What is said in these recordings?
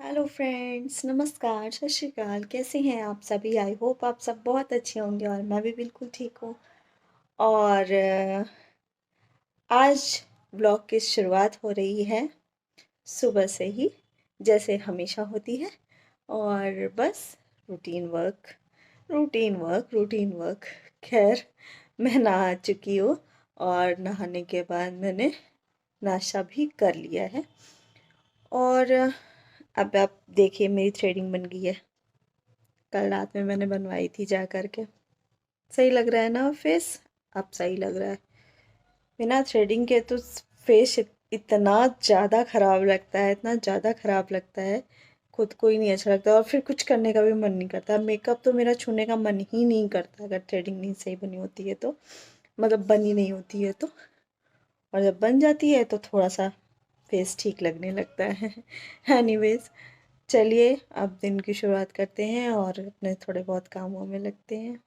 Hello friends, नमस्कार, सत श्री अकाल। कैसे हैं आप सभी? आई होप आप सब बहुत अच्छे होंगे और मैं भी बिल्कुल ठीक हूँ। और आज ब्लॉग की शुरुआत हो रही है सुबह से ही, जैसे हमेशा होती है। और बस routine work, routine work, routine work. खैर, मैं नहा चुकी हूँ और नहाने के बाद मैंने नाश्ता भी कर लिया है। और अब आप देखिए, मेरी थ्रेडिंग बन गई है। कल रात में मैंने बनवाई थी जा कर के। सही लग रहा है ना फेस? अब सही लग रहा है। बिना थ्रेडिंग के तो फेस इतना ज़्यादा ख़राब लगता है, इतना ज़्यादा ख़राब लगता है, खुद को ही नहीं अच्छा लगता और फिर कुछ करने का भी मन नहीं करता। मेकअप तो मेरा छूने का मन ही नहीं करता अगर थ्रेडिंग नहीं सही बनी होती है तो, मतलब बनी नहीं होती है तो। और जब बन जाती है तो थोड़ा सा फेस ठीक लगने लगता है। एनीवेज, चलिए अब दिन की शुरुआत करते हैं और अपने थोड़े बहुत कामों में लगते हैं।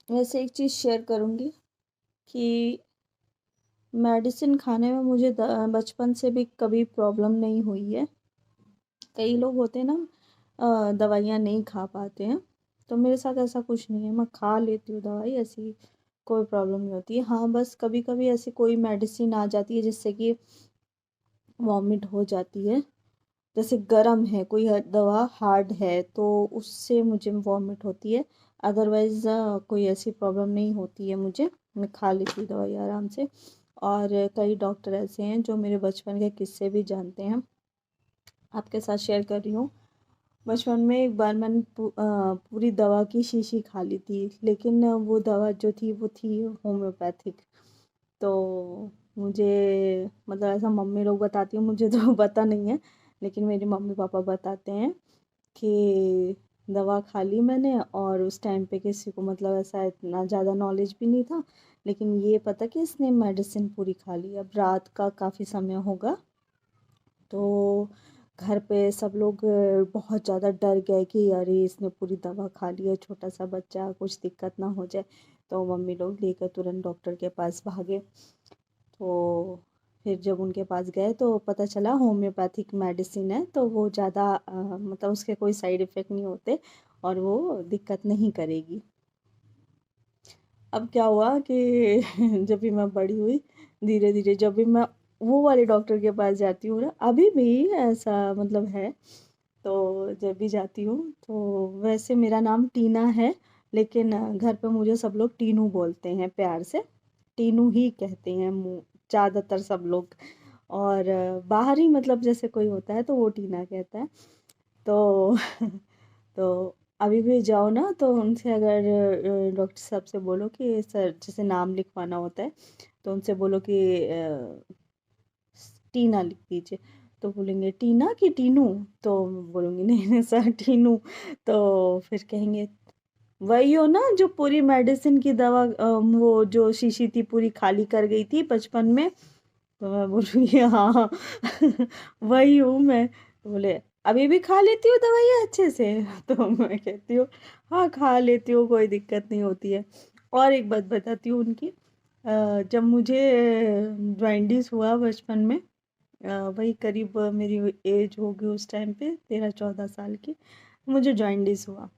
वैसे एक चीज़ शेयर करूँगी कि मेडिसिन खाने में मुझे बचपन से भी कभी प्रॉब्लम नहीं हुई है। कई लोग होते हैं ना, दवाइयाँ नहीं खा पाते हैं, तो मेरे साथ ऐसा कुछ नहीं है। मैं खा लेती हूँ दवाई, ऐसी कोई प्रॉब्लम नहीं होती है। हाँ, बस कभी कभी ऐसी कोई मेडिसिन आ जाती है जिससे कि वॉमिट हो जाती है। जैसे गर्म है कोई दवा, हार्ड है, तो उससे मुझे वॉमिट होती है। अदरवाइज़ कोई ऐसी प्रॉब्लम नहीं होती है मुझे। मैं खा लेती हूँ दवाई आराम से। और कई डॉक्टर ऐसे हैं जो मेरे बचपन के किस्से भी जानते हैं, आपके साथ शेयर कर रही हूँ। बचपन में एक बार मैंने पूरी दवा की शीशी खा ली थी, लेकिन वो दवा जो थी वो थी होम्योपैथिक। तो मुझे, मतलब ऐसा मम्मी लोग बताती हैं, मुझे तो पता नहीं है, लेकिन मेरे मम्मी पापा बताते हैं कि दवा खा ली मैंने और उस टाइम पे किसी को, मतलब ऐसा इतना ज़्यादा नॉलेज भी नहीं था, लेकिन ये पता कि इसने मेडिसिन पूरी खा ली। अब रात का काफ़ी समय होगा, तो घर पे सब लोग बहुत ज़्यादा डर गए कि अरे इसने पूरी दवा खा ली है, छोटा सा बच्चा, कुछ दिक्कत ना हो जाए। तो मम्मी लोग लेकर तुरंत डॉक्टर के पास भागे। तो फिर जब उनके पास गए तो पता चला होम्योपैथिक मेडिसिन है, तो वो ज़्यादा मतलब उसके कोई साइड इफ़ेक्ट नहीं होते और वो दिक्कत नहीं करेगी। अब क्या हुआ कि जब भी मैं बड़ी हुई, धीरे धीरे जब भी मैं वो वाले डॉक्टर के पास जाती हूँ ना, अभी भी ऐसा मतलब है, तो जब भी जाती हूँ तो, वैसे मेरा नाम टीना है, लेकिन घर पे मुझे सब लोग टीनू बोलते हैं, प्यार से टीनू ही कहते हैं ज़्यादातर सब लोग। और बाहर ही मतलब जैसे कोई होता है तो वो टीना कहता है। तो तो अभी भी जाओ ना तो उनसे अगर डॉक्टर साहब से बोलो कि सर जैसे नाम लिखवाना होता है तो उनसे बोलो कि टीना लिख दीजिए, तो बोलेंगे टीना कि टीनू, तो बोलूँगी नहीं नहीं सर टीनू। तो फिर कहेंगे वही हो ना जो पूरी मेडिसिन की दवा वो जो शीशी थी पूरी खाली कर गई थी बचपन में। तो मैं बोलूँगी हाँ वही हूँ मैं। तो बोले अभी भी खा लेती हूँ दवाइयाँ अच्छे से तो मैं कहती हूँ हाँ खा लेती हूँ, कोई दिक्कत नहीं होती है। और एक बात बताती हूँ उनकी, जब मुझे जॉइंडिस हुआ बचपन में, वही करीब मेरी एज होगी उस टाइम पे 13-14 साल की, मुझे जॉइंडिस हुआ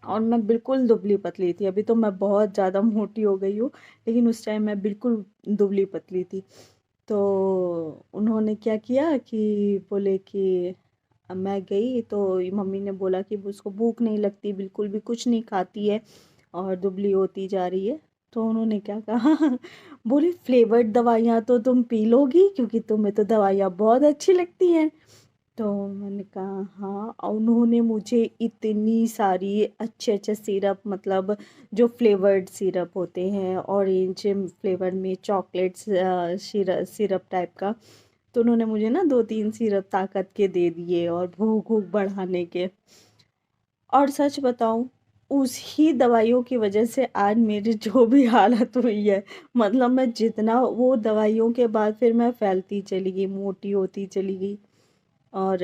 और मैं बिल्कुल दुबली पतली थी। अभी तो मैं बहुत ज़्यादा मोटी हो गई हूँ, लेकिन उस टाइम मैं बिल्कुल दुबली पतली थी। तो उन्होंने क्या किया कि बोले कि मैं गई तो मम्मी ने बोला कि उसको भूख नहीं लगती, बिल्कुल भी कुछ नहीं खाती है और दुबली होती जा रही है। तो उन्होंने क्या कहा बोले फ्लेवर्ड दवाइयाँ तो तुम पी लोगी क्योंकि तुम्हें तो दवाइयाँ बहुत अच्छी लगती हैं। तो मैंने कहा हाँ, और उन्होंने मुझे इतनी सारी अच्छे अच्छे सिरप, मतलब जो फ्लेवर्ड सिरप होते हैं ऑरेंज फ्लेवर में चॉकलेट्स सिरप टाइप का, तो उन्होंने मुझे ना 2-3 सिरप ताकत के दे दिए और भूख भूख बढ़ाने के। और सच बताऊं, उस ही दवाइयों की वजह से आज मेरी जो भी हालत हुई है, मतलब मैं जितना वो दवाइयों के बाद फिर मैं फैलती चली गई, मोटी होती चली गई और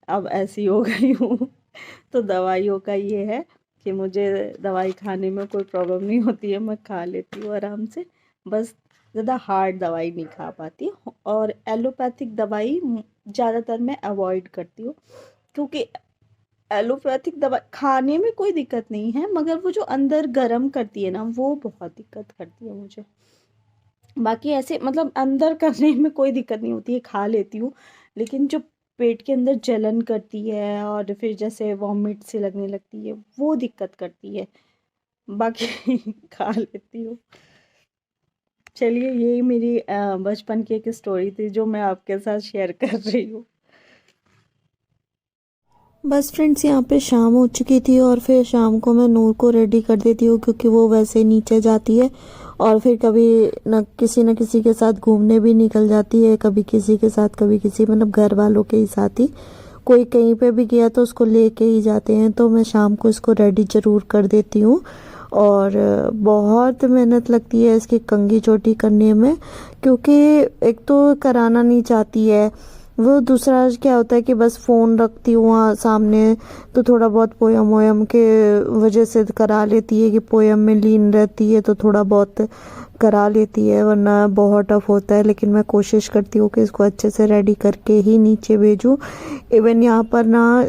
अब ऐसी हो गई हूँ तो दवाइयों का ये है कि मुझे दवाई खाने में कोई प्रॉब्लम नहीं होती है, मैं खा लेती हूँ आराम से। बस ज़्यादा हार्ड दवाई नहीं खा पाती और एलोपैथिक दवाई ज़्यादातर मैं अवॉइड करती हूँ, क्योंकि एलोपैथिक दवा खाने में कोई दिक्कत नहीं है मगर वो जो अंदर गर्म करती है ना वो बहुत दिक्कत करती है मुझे। बाकी ऐसे मतलब अंदर करने में कोई दिक्कत नहीं होती है, खा लेती हूँ, लेकिन जो पेट के अंदर जलन करती है और फिर जैसे वॉमिट से लगने लगती है वो दिक्कत करती है। बाकी खा लेती हूँ। चलिए यही मेरी बचपन की एक स्टोरी थी जो मैं आपके साथ शेयर कर रही हूँ। बस फ्रेंड्स, यहाँ पे शाम हो चुकी थी और फिर शाम को मैं नूर को रेडी कर देती हूँ क्योंकि वो वैसे नीचे जाती है और फिर कभी न किसी के साथ घूमने भी निकल जाती है, कभी किसी के साथ कभी किसी, मतलब घर वालों के ही साथ ही। कोई कहीं पे भी गया तो उसको लेके ही जाते हैं, तो मैं शाम को इसको रेडी ज़रूर कर देती हूँ। और बहुत मेहनत लगती है इसकी कंघी चोटी करने में, क्योंकि एक तो कराना नहीं चाहती है वो, दूसरा क्या होता है कि बस फ़ोन रखती हूँ वहाँ सामने तो थोड़ा बहुत पोयम वोयम के वजह से करा लेती है कि पोयम में लीन रहती है तो थोड़ा बहुत करा लेती है, वरना बहुत टफ होता है। लेकिन मैं कोशिश करती हूँ कि इसको अच्छे से रेडी करके ही नीचे भेजूँ। इवन यहाँ पर ना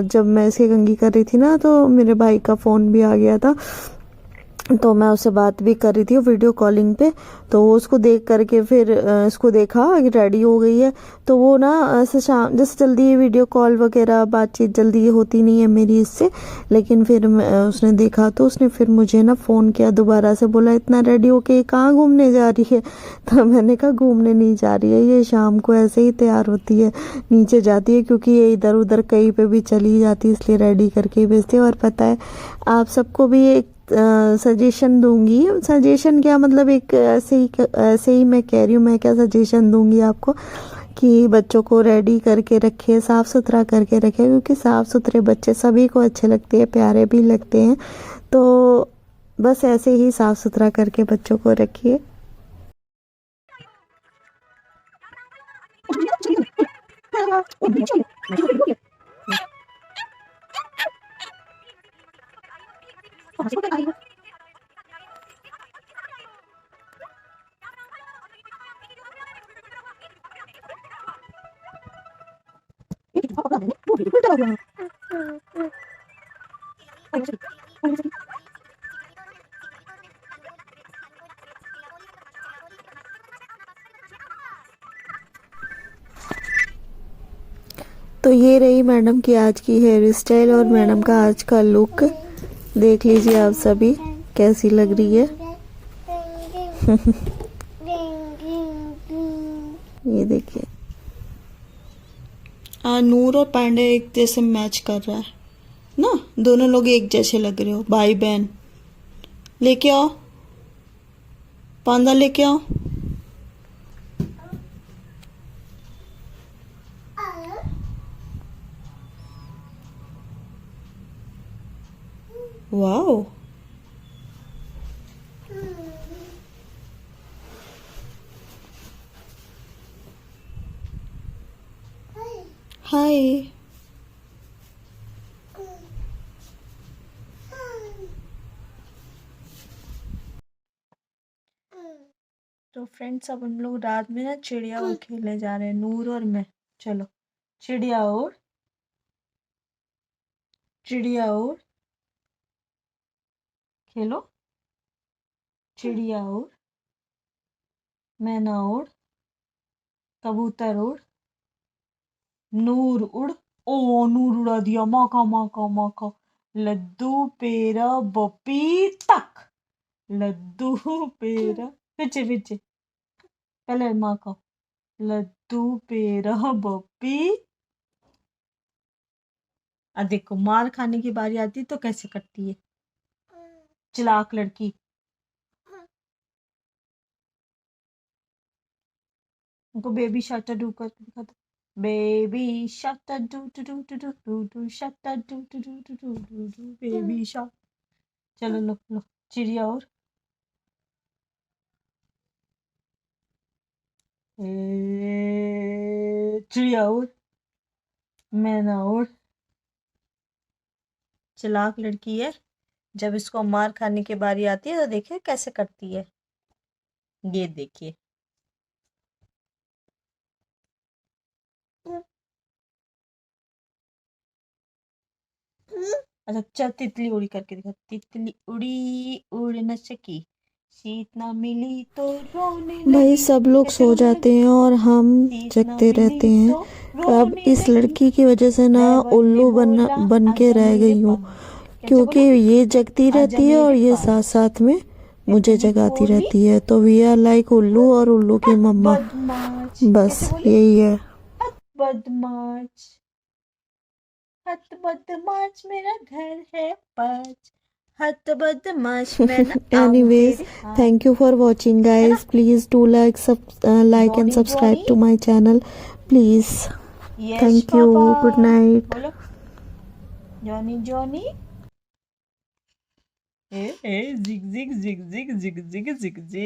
जब मैं इसकी कंघी कर रही थी ना तो मेरे भाई का फ़ोन भी आ गया था, तो मैं उससे बात भी कर रही थी वीडियो कॉलिंग पे। तो वो उसको देख करके फिर इसको देखा कि रेडी हो गई है, तो वो ना ऐसे शाम जैसे जल्दी वीडियो कॉल वगैरह बातचीत जल्दी होती नहीं है मेरी इससे। लेकिन फिर उसने देखा तो उसने फिर मुझे ना फ़ोन किया दोबारा से, बोला इतना रेडी होके ये कहाँ घूमने जा रही है। तो मैंने कहा घूमने नहीं जा रही है, ये शाम को ऐसे ही तैयार होती है, नीचे जाती है, क्योंकि ये इधर उधर कहीं पे भी चली जाती है इसलिए रेडी करके ही भेजती है। और पता है आप सबको भी एक सजेशन दूंगी, सजेशन क्या मतलब एक ऐसे ही मैं कह रही हूँ, मैं क्या सजेशन दूंगी आपको कि बच्चों को रेडी करके रखिए, साफ़ सुथरा करके रखिए, क्योंकि साफ़ सुथरे बच्चे सभी को अच्छे लगते हैं, प्यारे भी लगते हैं। तो बस ऐसे ही साफ़ सुथरा करके बच्चों को रखिए। तो ये रही मैडम की आज की हेयर स्टाइल और मैडम का आज का लुक। देख लीजिए आप सभी कैसी लग रही है। ये देखिए नूर और पांडे एक जैसे मैच कर रहा है ना, दोनों लोग एक जैसे लग रहे हो, भाई बहन। लेके आओ पांडा, लेके आओ। वाओ, हाय। तो फ्रेंड्स अब हम लोग रात में ना चिड़िया उड़ खेलने जा रहे हैं, नूर और मैं। चलो चिड़िया उड़, चिड़िया उड़, खेलो। चिड़िया उड़, मैना उड़, कबूतर उड़, नूर उड़। ओ नूर उड़ा दिया, माका माका माका। लड्डू पेड़ा बपी तक, लड्डू पेड़ा पीछे पीछे, पहले माका। लड्डू पेड़ा बपी। अब देखो मार खाने की बारी आती तो कैसे करती है, चालाक लड़की। उनको बेबी शार्क डू करके दिखा दो। Baby shark do do do do do do do shark do do do do do do do baby shark. चलो लो लो चिड़िया और चिड़िया और मैना और। चालाक लड़की है, जब इसको मार खाने की बारी आती है तो देखिए कैसे करती है। ये देखिए अच्छा चल तितली उड़ी करके दिखा। तितली उड़ी उड़ न सकी, सीट ना मिली तो रोने भाई लगी। सब लोग कैसे सो रोने जाते लगी? हैं और हम सीट ना जगते मिली रहते हैं। तो अब रोने इस लगी। लड़की की वजह से ना ड्राइवर ने उल्लू बोला बन के आजा रह मेरे गई हूँ, पास। कैसे क्योंकि बोला? ये जगती आजा रहती है और मेरे ये साथ पास। साथ में मुझे तितली जगाती बोली रहती है। तो वी आर लाइक उल्लू और उल्लू की मम्मा। बदमाश। बस कैसे बोली? यही है। बदमाश, हत बदमाश मेरा घर है पाँच। हत बदमाश मैं ना आऊं Anyways, तेरे हाथ। thank you for watching, है ना? guys. Please do like and Johnny subscribe Johnny, to my channel, please. Yes Thank you. Papa. Good night. बोलो जॉनी जॉनी। ए जिग जिग जिग जिग जिग जिग जिग जिग।